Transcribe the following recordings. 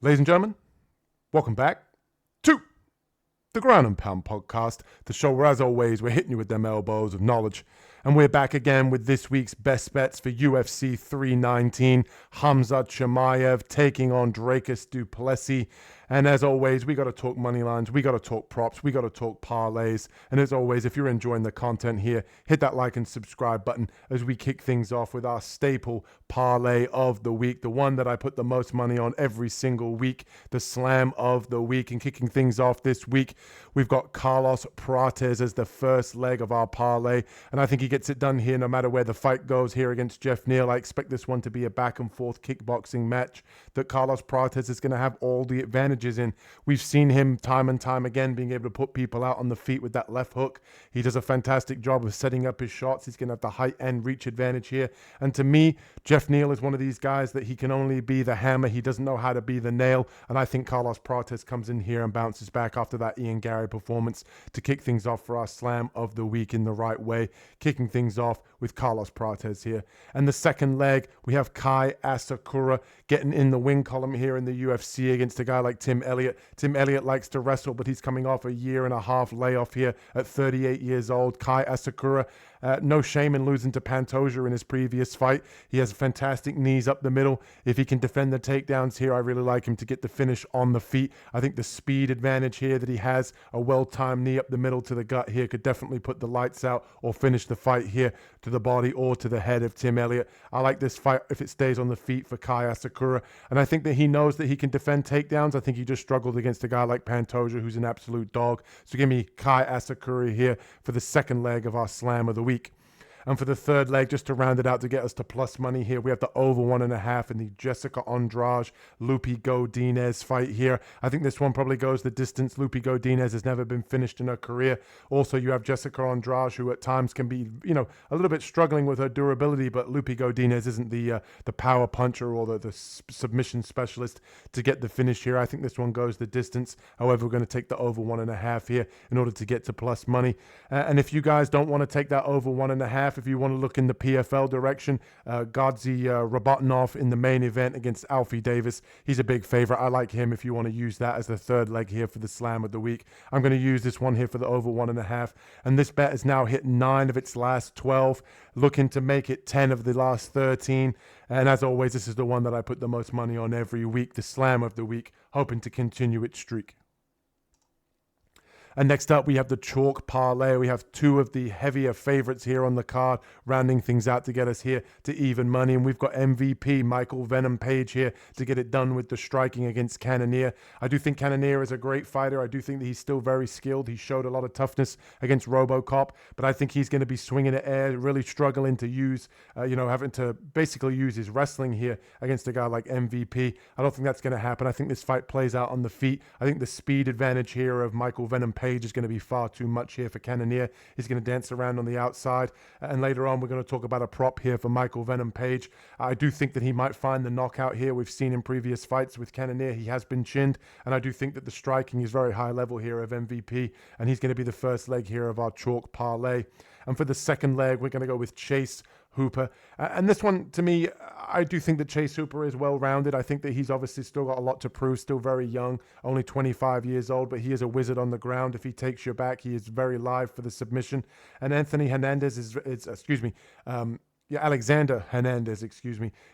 Ladies and gentlemen, welcome back to the Ground and Pound podcast, the show where, as always, we're hitting you with them elbows of knowledge. And we're back again with this week's best bets for UFC 319. Khamzat Chimaev taking on Dricus du Plessis. And as always, we got to talk money lines, we got to talk props, we got to talk parlays. And as always, if you're enjoying the content here, hit that like and subscribe button as we kick things off with our staple parlay of the week, the one that I put the most money on every single week, the slam of the week. And kicking things off this week, we've got Carlos Prates as the first leg of our parlay. And I think he gets it done here no matter where the fight goes here against Jeff Neal. I expect this one to be a back and forth kickboxing match that Carlos Prates is going to have all the advantages in. We've seen him time and time again being able to put people out on the feet with that left hook. He does a fantastic job of setting up his shots. He's going to have the height and reach advantage here. And to me, Jeff Neal is one of these guys that he can only be the hammer. He doesn't know how to be the nail. And I think Carlos Prates comes in here and bounces back after that Ian Gary performance to kick things off for our slam of the week in the right way. Kicking things off with Carlos Prates here. And the second leg, we have Kai Asakura getting in the win column here in the UFC against a guy like Tim Elliott. Tim Elliott likes to wrestle, but he's coming off a 1.5 year layoff here at 38 years old. Kai Asakura, no shame in losing to Pantoja in his previous fight. He has fantastic knees up the middle. If he can defend the takedowns here, I really like him to get the finish on the feet. I think the speed advantage here that he has, a well-timed knee up the middle to the gut here, could definitely put the lights out or finish the fight here to the body or to the head of Tim Elliott. I like this fight if it stays on the feet for Kai Asakura. And I think that he knows that he can defend takedowns. I think he just struggled against a guy like Pantoja, who's an absolute dog. So give me Kai Asakura here for the second leg of our slam of the week. And for the third leg, just to round it out to get us to plus money here, we have the over 1.5 in the Jessica Andrade, Lupi Godinez fight here. I think this one probably goes the distance. Lupi Godinez has never been finished in her career. Also, you have Jessica Andrade, who at times can be, a little bit struggling with her durability, but Lupi Godinez isn't the power puncher or the submission specialist to get the finish here. I think this one goes the distance. However, we're going to take the over 1.5 here in order to get to plus money. And if you guys don't want to take that over 1.5, if you want to look in the PFL direction, Godzi Rabatinov in the main event against Alfie Davis. He's a big favorite. I like him if you want to use that as the third leg here for the slam of the week. I'm going to use this one here for the over 1.5. And this bet has now hit 9 of its last 12, looking to make it 10 of the last 13. And as always, this is the one that I put the most money on every week, the slam of the week, hoping to continue its streak. And next up, we have the chalk parlay. We have 2 of the heavier favorites here on the card, rounding things out to get us here to even money. And we've got MVP Michael Venom Page here to get it done with the striking against Cannonier. I do think Cannonier is a great fighter. I do think that he's still very skilled. He showed a lot of toughness against RoboCop, but I think he's going to be swinging at air, really struggling to use, having to basically use his wrestling here against a guy like MVP. I don't think that's going to happen. I think this fight plays out on the feet. I think the speed advantage here of Michael Venom Page is going to be far too much here for Cannonier. He's going to dance around on the outside. And later on, we're going to talk about a prop here for Michael Venom Page. I do think that he might find the knockout here. We've seen in previous fights with Cannonier, he has been chinned. And I do think that the striking is very high level here of MVP. And he's going to be the first leg here of our chalk parlay. And for the second leg, we're going to go with Chase Hooper. And this one, to me, I do think that Chase Hooper is well-rounded. I think that he's obviously still got a lot to prove, still very young, only 25 years old, but he is a wizard on the ground. If he takes you back, he is very live for the submission. And Anthony Hernandez Alexander Hernandez,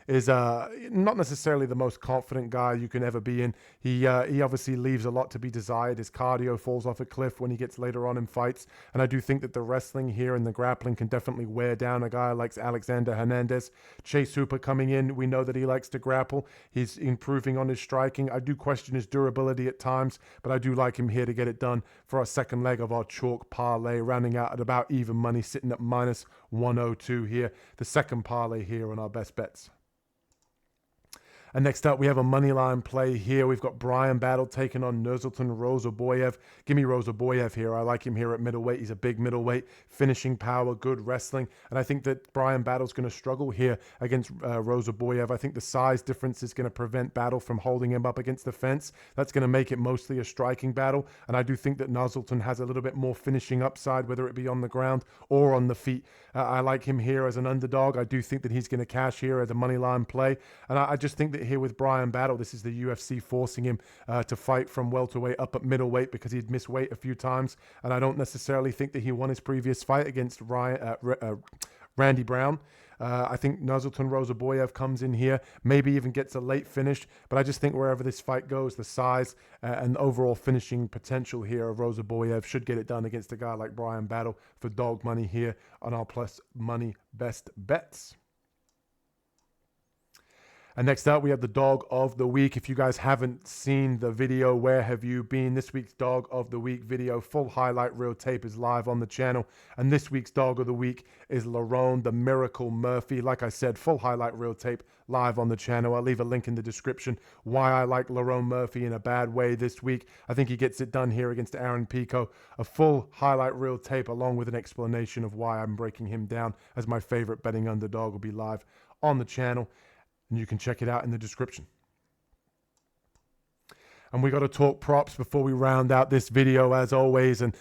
is not necessarily the most confident guy you can ever be in. He obviously leaves a lot to be desired. His cardio falls off a cliff when he gets later on in fights. And I do think that the wrestling here and the grappling can definitely wear down a guy like Alexander Hernandez. Chase Hooper coming in, we know that he likes to grapple. He's improving on his striking. I do question his durability at times, but I do like him here to get it done for our second leg of our chalk parlay, rounding out at about even money, sitting at minus 102 here. The second parlay here on our best bets. And next up, we have a Moneyline play here. We've got Brian Battle taking on Nursultan Rozaboyev. Give me Rozaboyev here. I like him here at middleweight. He's a big middleweight, finishing power, good wrestling. And I think that Brian Battle's going to struggle here against Rozaboyev. I think the size difference is going to prevent Battle from holding him up against the fence. That's going to make it mostly a striking battle. And I do think that Nursultan has a little bit more finishing upside, whether it be on the ground or on the feet. I like him here as an underdog. I do think that he's going to cash here as a Moneyline play. And I just think that bit here with Brian Battle. This is the UFC forcing him to fight from welterweight up at middleweight because he'd missed weight a few times. And I don't necessarily think that he won his previous fight against Randy Brown. I think Nursultan Rozaboyev comes in here, maybe even gets a late finish, but I just think wherever this fight goes, the size and overall finishing potential here of Rozaboyev should get it done against a guy like Brian Battle for dog money here on our plus money best bets. And next up, we have the dog of the week. If you guys haven't seen the video, where have you been? This week's dog of the week video, full highlight reel tape, is live on the channel. And this week's dog of the week is Aaran, the Miracle Murphy. Like I said, full highlight reel tape live on the channel. I'll leave a link in the description why I like Aaran Murphy in a bad way this week. I think he gets it done here against Aaran Pico. A full highlight reel tape along with an explanation of why I'm breaking him down as my favorite betting underdog will be live on the channel. And you can check it out in the description. And we got to talk props before we round out this video, as always. And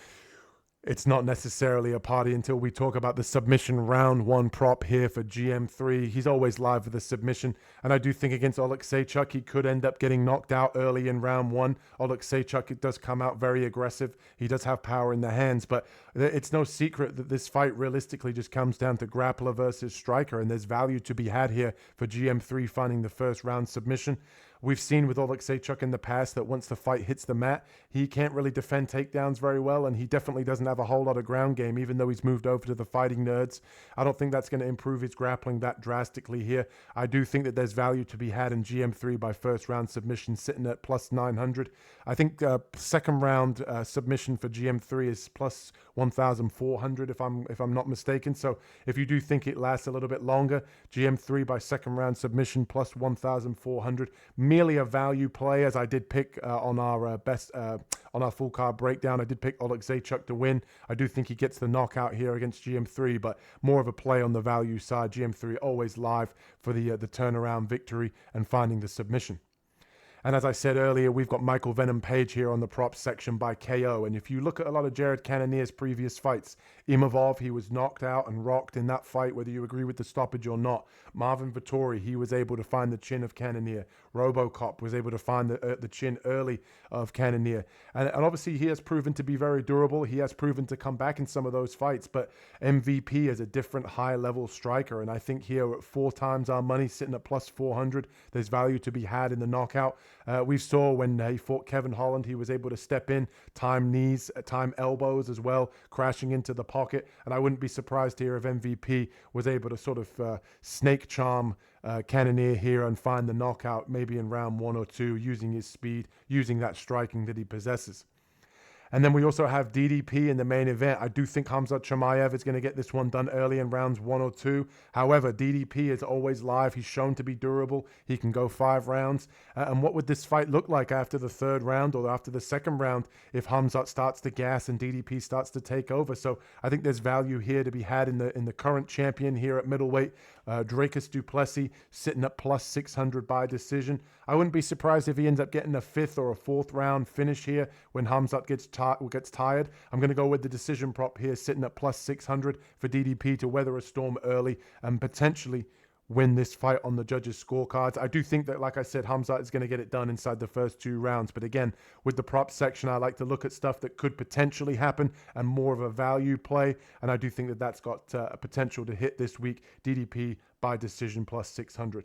it's not necessarily a party until we talk about the submission round one prop here for GM3. He's always live with the submission. And I do think against Oleksiejczuk, he could end up getting knocked out early in round one. Oleksiejczuk, it does come out very aggressive. He does have power in the hands, but it's no secret that this fight realistically just comes down to grappler versus striker. And there's value to be had here for GM3 finding the first round submission. We've seen with Oleksiejczuk in the past that once the fight hits the mat, he can't really defend takedowns very well, and he definitely doesn't have a whole lot of ground game, even though he's moved over to the Fighting Nerds. I don't think that's going to improve his grappling that drastically here. I do think that there's value to be had in GM3 by first round submission, sitting at plus 900. I think second round submission for GM3 is plus 1,400 if I'm not mistaken. So if you do think it lasts a little bit longer, GM3 by second round submission plus 1,400. Merely a value play, as I did pick on our full card breakdown. I did pick Oleksiejczuk to win. I do think he gets the knockout here against GM3, but more of a play on the value side. GM3 always live for the turnaround victory and finding the submission. And as I said earlier, we've got Michael Venom Page here on the props section by KO. And if you look at a lot of Jared Cannonier's previous fights, Imavov, he was knocked out and rocked in that fight, whether you agree with the stoppage or not. Marvin Vettori, he was able to find the chin of Cannonier. Robocop was able to find the chin early of Cannonier. And obviously he has proven to be very durable. He has proven to come back in some of those fights. But MVP is a different high-level striker. And I think here at 4 times our money, sitting at plus 400, there's value to be had in the knockout. We saw when he fought Kevin Holland, he was able to step in, time knees, time elbows as well, crashing into the pocket. And I wouldn't be surprised here if MVP was able to sort of snake charm Cannonier here and find the knockout maybe in round 1 or 2, using his speed, using that striking that he possesses. And then we also have DDP in the main event. I do think Khamzat Chimaev is going to get this one done early in rounds 1 or 2. However, DDP is always live. He's shown to be durable. He can go 5 rounds. And what would this fight look like after the 3rd round or after the 2nd round if Khamzat starts to gas and DDP starts to take over? So I think there's value here to be had in the current champion here at middleweight, Dracus du Plessis, sitting at plus 600 by decision. I wouldn't be surprised if he ends up getting a 5th or a 4th round finish here when Khamzat gets tired. I'm going to go with the decision prop here, sitting at plus 600 for DDP to weather a storm early and potentially win this fight on the judges' scorecards. I do think that, like I said, Khamzat is going to get it done inside the first 2 rounds. But again, with the prop section, I like to look at stuff that could potentially happen and more of a value play. And I do think that that's got a potential to hit this week. DDP by decision plus 600.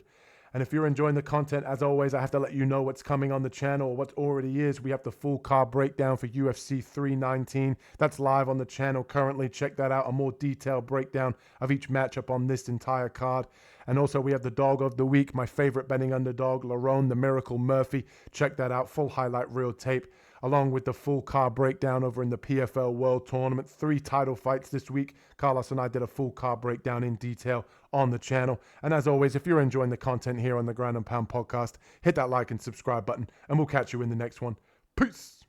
And if you're enjoying the content, as always, I have to let you know what's coming on the channel or what already is. We have the full card breakdown for UFC 319. That's live on the channel currently. Check that out. A more detailed breakdown of each matchup on this entire card. And also we have the dog of the week, my favorite betting underdog, Aaran, the Miracle Murphy. Check that out. Full highlight reel tape, along with the full card breakdown over in the PFL World Tournament. 3 title fights this week. Carlos and I did a full card breakdown in detail on the channel. And as always, if you're enjoying the content here on the Ground and Pound podcast, hit that like and subscribe button, and we'll catch you in the next one. Peace.